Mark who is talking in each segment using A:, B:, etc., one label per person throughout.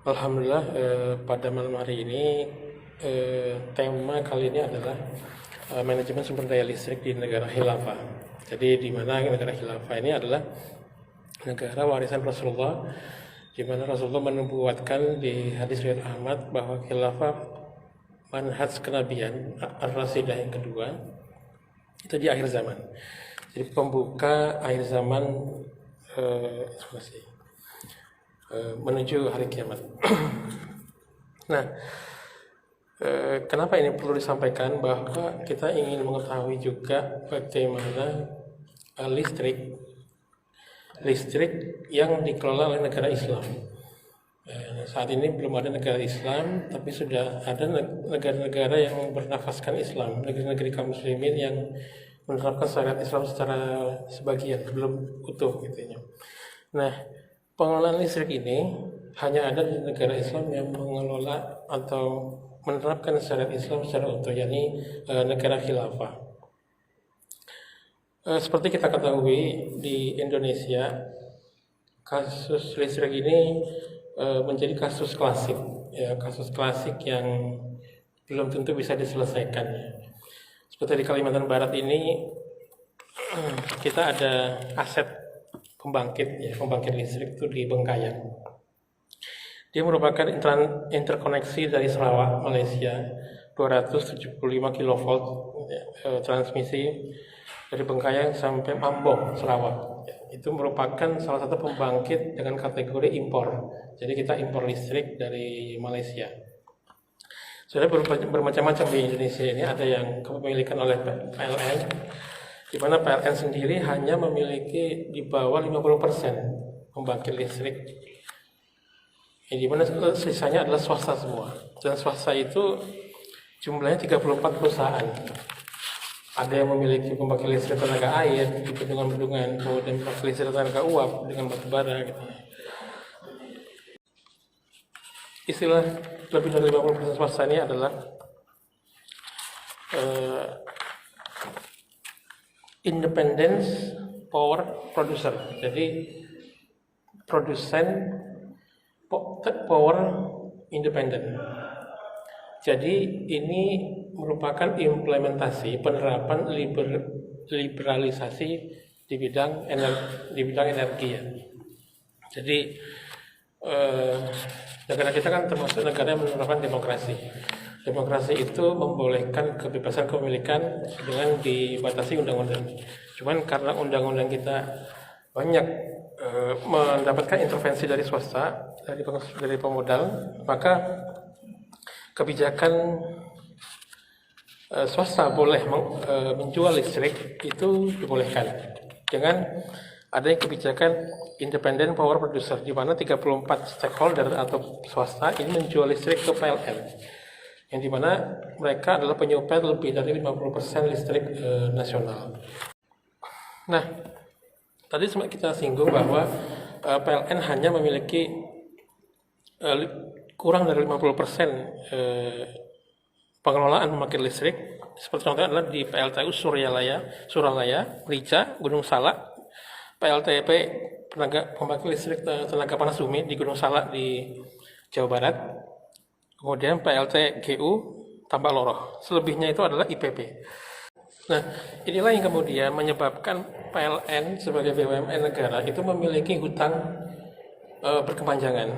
A: Alhamdulillah, pada malam hari ini tema kali ini adalah manajemen sumber daya listrik di negara khilafah. Jadi di mana negara khilafah ini adalah negara warisan Rasulullah, di mana Rasulullah menubuatkan di hadis riwayat Ahmad bahwa khilafah manhaj kenabian ar-rasidah yang kedua itu di akhir zaman. Jadi pembuka akhir zaman menuju hari kiamat. Nah, kenapa ini perlu disampaikan bahwa kita ingin mengetahui juga bagaimana listrik yang dikelola oleh negara Islam. Saat ini belum ada negara Islam, tapi sudah ada negara-negara yang bernafaskan Islam, negeri-negeri kaum muslimin yang menerapkan syariat Islam secara sebagian, belum utuh gitu ya. Nah, pengelolaan listrik ini hanya ada di negara Islam yang mengelola atau menerapkan syariat Islam secara utuh, yakni negara khilafah. Seperti kita ketahui, di Indonesia kasus listrik ini menjadi kasus klasik, ya, kasus klasik yang belum tentu bisa diselesaikan. Seperti di Kalimantan Barat ini kita ada aset pembangkit listrik itu di Bengkayang. Dia merupakan interkoneksi dari Sarawak, Malaysia, 275 kV transmisi dari Bengkayang sampai Mambong, Sarawak. Itu merupakan salah satu pembangkit dengan kategori impor. Jadi kita impor listrik dari Malaysia. Sudah bermacam-macam di Indonesia ini, ada yang kepemilikan oleh PLN, di mana PLN sendiri hanya memiliki di bawah 50% pembangkit listrik, di mana sisanya adalah swasta semua. Dan swasta itu jumlahnya 34 perusahaan. Ada yang memiliki pembangkit listrik tenaga air di bendungan-bendungan, kemudian pembangkit listrik tenaga uap dengan batu bara gitu. Istilah lebih dari 50% swasta ini adalah independence power producer. Jadi produsen power independent. Jadi ini merupakan implementasi penerapan liberalisasi di bidang energi ya. Jadi negara kita kan termasuk negara yang menerapkan demokrasi. Demokrasi itu membolehkan kebebasan kepemilikan dengan dibatasi undang-undang. Cuman karena undang-undang kita banyak mendapatkan intervensi dari swasta, dari pemodal, maka kebijakan swasta boleh menjual listrik itu dibolehkan dengan adanya kebijakan independent power producer, di mana 34 stakeholder atau swasta ini menjual listrik ke PLN, yang di mana mereka adalah penyuplai lebih dari 50% listrik nasional. Nah, tadi sempat kita singgung bahwa PLN hanya memiliki kurang dari 50% pengelolaan pembangkit listrik. Seperti contohnya adalah di PLTU Suralaya, Rica, Gunung Salak, PLTP pembangkit listrik tenaga panas bumi di Gunung Salak di Jawa Barat, kemudian PLTGU Tambak Loroh. Selebihnya itu adalah IPP. Nah, inilah yang kemudian menyebabkan PLN sebagai BUMN negara itu memiliki hutang berkepanjangan.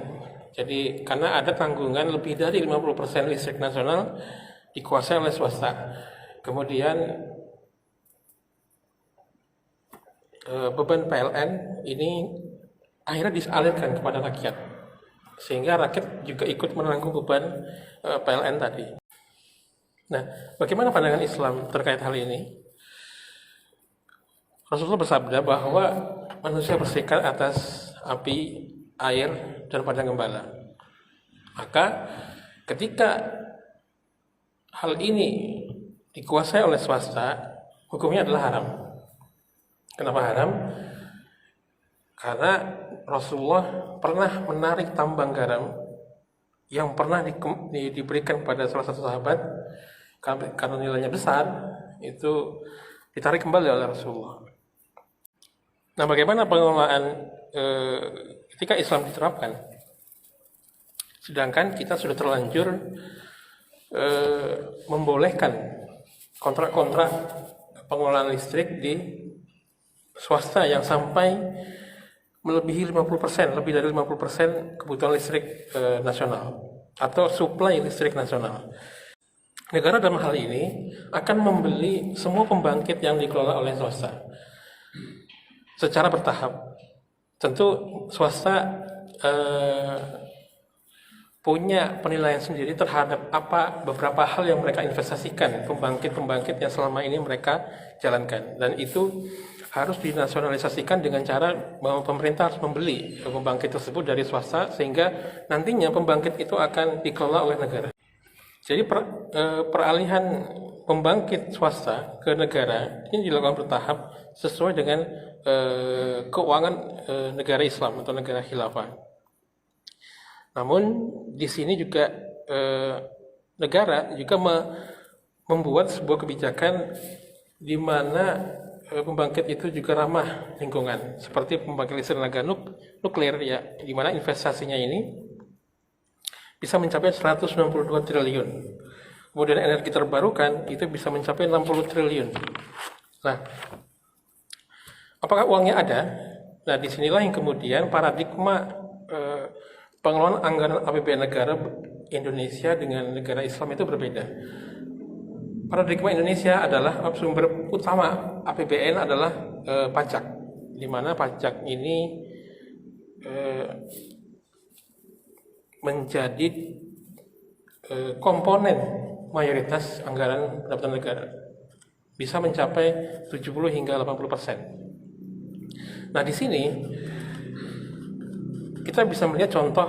A: Jadi karena ada tanggungan lebih dari 50% listrik nasional dikuasai oleh swasta. Kemudian beban PLN ini akhirnya disalurkan kepada rakyat, sehingga rakyat juga ikut menanggung beban PLN tadi. Nah, bagaimana pandangan Islam terkait hal ini? Rasulullah bersabda bahwa manusia bersikap atas api, air, dan padang gembala. Maka ketika hal ini dikuasai oleh swasta, hukumnya adalah haram. Kenapa haram? Karena Rasulullah pernah menarik tambang garam yang pernah diberikan pada salah satu sahabat, karena nilainya besar, itu ditarik kembali oleh Rasulullah. Nah, bagaimana pengelolaan ketika Islam diterapkan? Sedangkan kita sudah terlanjur membolehkan kontrak-kontrak pengelolaan listrik di swasta yang sampai melebihi 50%, lebih dari 50% kebutuhan listrik nasional atau suplai listrik nasional. Negara dalam hal ini akan membeli semua pembangkit yang dikelola oleh swasta secara bertahap. Tentu swasta punya penilaian sendiri terhadap beberapa hal yang mereka investasikan, pembangkit-pembangkit yang selama ini mereka jalankan, dan itu harus dinasionalisasikan dengan cara bahwa pemerintah harus membeli pembangkit tersebut dari swasta sehingga nantinya pembangkit itu akan dikelola oleh negara. Jadi peralihan pembangkit swasta ke negara ini dilakukan bertahap sesuai dengan keuangan negara Islam atau negara khilafah. Namun di sini juga negara juga membuat sebuah kebijakan di mana pembangkit itu juga ramah lingkungan, seperti pembangkit listrik tenaga nuklir ya, di mana investasinya ini bisa mencapai 192 triliun. Kemudian energi terbarukan itu bisa mencapai 60 triliun. Nah, apakah uangnya ada? Nah, disinilah yang kemudian paradigma pengelolaan anggaran APBN negara Indonesia dengan negara Islam itu berbeda. Paradigma Indonesia adalah sumber utama APBN adalah pajak, di mana pajak ini menjadi komponen mayoritas anggaran pendapatan negara, bisa mencapai 70 hingga 80%. Nah, di sini kita bisa melihat contoh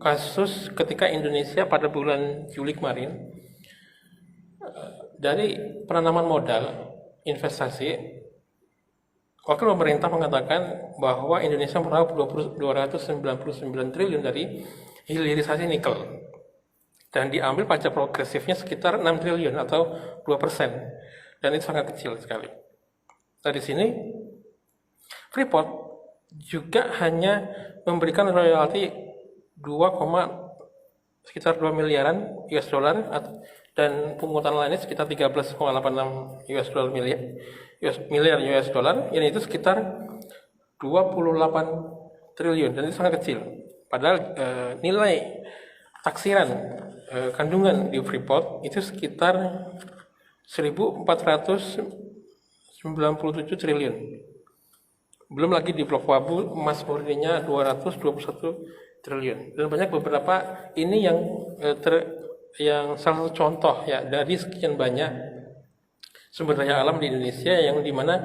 A: kasus ketika Indonesia pada bulan Juli kemarin dari penanaman modal investasi, wakil pemerintah mengatakan bahwa Indonesia meraup 299 triliun dari hilirisasi nikel dan diambil pajak progresifnya sekitar 6 triliun atau 2%, dan itu sangat kecil sekali. Nah, di sini Freeport juga hanya memberikan royalti sekitar 2 miliaran US dollar dan pungutan lainnya sekitar 13,86 miliar US dollar, yang itu sekitar 28 triliun, dan itu sangat kecil. Padahal nilai taksiran kandungan di Freeport itu sekitar 1.497 triliun. Belum lagi di Blok Wabu emas murninya 221 triliun. Dan banyak beberapa ini yang salah satu contoh ya dari sekian banyak sumber daya alam di Indonesia yang dimana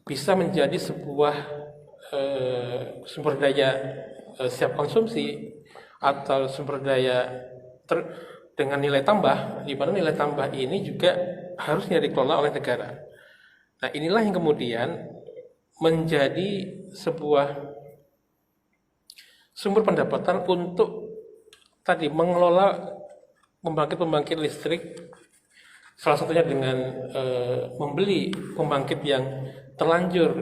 A: bisa menjadi sebuah sumber daya siap konsumsi atau sumber daya dengan nilai tambah, di mana nilai tambah ini juga harusnya dikelola oleh negara. Nah, inilah yang kemudian menjadi sebuah sumber pendapatan untuk tadi mengelola pembangkit listrik, salah satunya dengan membeli pembangkit yang terlanjur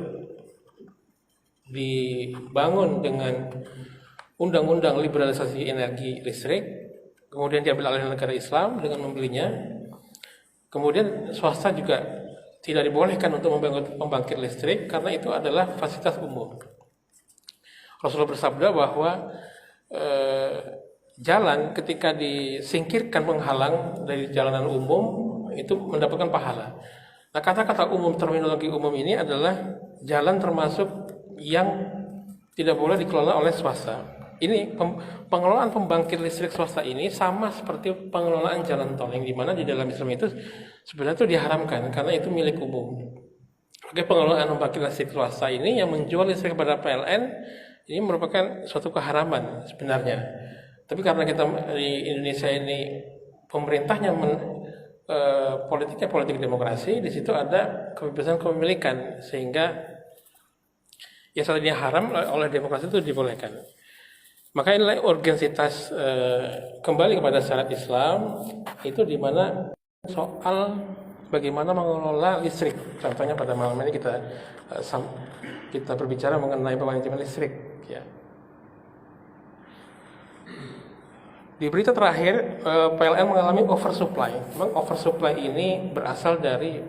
A: dibangun dengan undang-undang liberalisasi energi listrik, kemudian diambil oleh negara Islam dengan membelinya. Kemudian swasta juga tidak dibolehkan untuk membangun pembangkit listrik karena itu adalah fasilitas umum. Rasulullah bersabda bahwa jalan ketika disingkirkan penghalang dari jalanan umum itu mendapatkan pahala. Nah, kata-kata umum, terminologi umum ini adalah jalan termasuk yang tidak boleh dikelola oleh swasta. Ini pengelolaan pembangkit listrik swasta ini sama seperti pengelolaan jalan tol, yang dimana di dalam Islam itu sebenarnya itu diharamkan karena itu milik umum. Oke, pengelolaan pembangkit listrik swasta ini yang menjual listrik kepada PLN ini merupakan suatu keharaman sebenarnya. Tapi karena kita di Indonesia ini pemerintahnya politiknya politik demokrasi, di situ ada kebebasan kepemilikan sehingga yang tadinya haram oleh demokrasi itu dibolehkan. Maka inilah urgensitas kembali kepada syariat Islam itu di mana soal bagaimana mengelola listrik. Contohnya pada malam ini kita berbicara mengenai pemanajemen listrik. Ya. Di berita terakhir, PLN mengalami oversupply. Memang oversupply ini berasal dari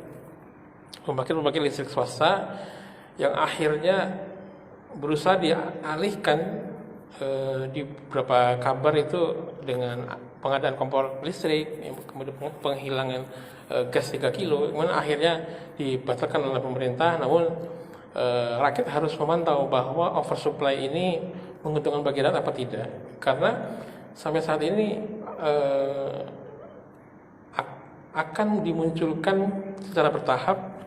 A: pembangkit listrik swasta yang akhirnya berusaha dialihkan di beberapa kabar itu dengan pengadaan kompor listrik, kemudian penghilangan gas 3 kilo, kemudian akhirnya dibatalkan oleh pemerintah. Namun rakyat harus memantau bahwa oversupply ini menguntungkan bagi rakyat apa tidak, karena sampai saat ini akan dimunculkan secara bertahap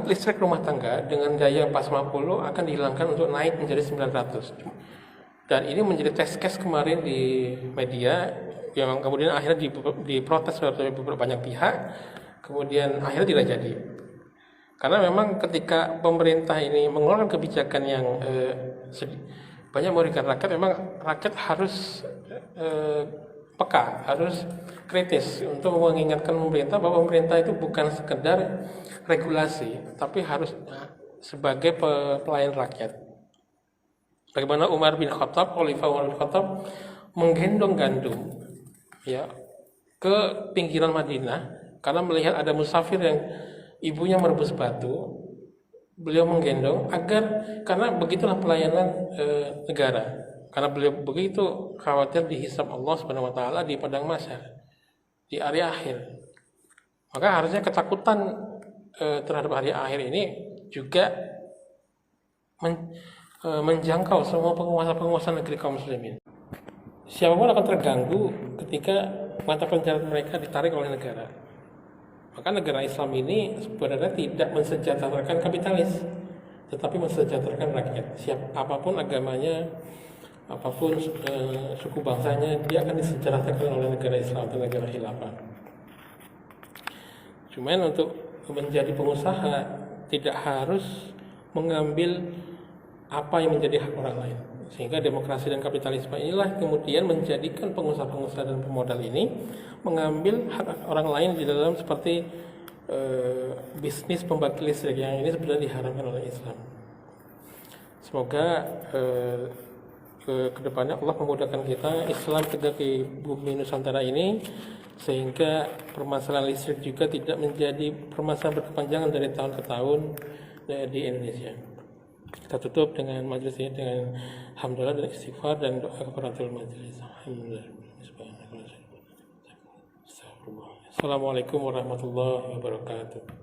A: listrik rumah tangga dengan daya 450 akan dihilangkan untuk naik menjadi 900. Dan ini menjadi test case kemarin di media yang kemudian akhirnya diprotes oleh beberapa banyak pihak, kemudian akhirnya tidak jadi. Karena memang ketika pemerintah ini mengeluarkan kebijakan yang banyak merugikan rakyat, memang rakyat harus peka, harus kritis untuk mengingatkan pemerintah bahwa pemerintah itu bukan sekedar regulasi, tapi harus sebagai pelayan rakyat. Bagaimana Khalifah Umar bin Khattab menggendong gandum ya ke pinggiran Madinah karena melihat ada musafir yang ibunya merebus batu. Beliau menggendong karena begitulah pelayanan negara. Karena beliau begitu khawatir dihisab Allah Subhanahu wa taala di padang mahsyar, di hari akhir. Maka harusnya ketakutan terhadap hari akhir ini juga menjangkau semua penguasa negeri kaum muslimin. Siapapun akan terganggu ketika mata pencarian mereka ditarik oleh negara. Maka negara Islam ini sebenarnya tidak mensejahterakan kapitalis, tetapi mensejahterakan rakyat. Apapun agamanya, apapun suku bangsanya, dia akan disejahterakan oleh negara Islam atau negara khilafah. Cuman untuk menjadi pengusaha tidak harus mengambil apa yang menjadi hak orang lain. Sehingga demokrasi dan kapitalisme inilah kemudian menjadikan pengusaha-pengusaha dan pemodal ini mengambil hak orang lain di dalam seperti bisnis pembangkit listrik yang ini sebenarnya diharamkan oleh Islam. Semoga kedepannya Allah memudahkan kita Islam tegak di bumi Nusantara ini, sehingga permasalahan listrik juga tidak menjadi permasalahan berkepanjangan dari tahun ke tahun di Indonesia. Kita tutup dengan majelis ini dengan hamdalah dan istighfar dan doa kafaratul majelis. Alhamdulillah. Assalamualaikum warahmatullahi wabarakatuh.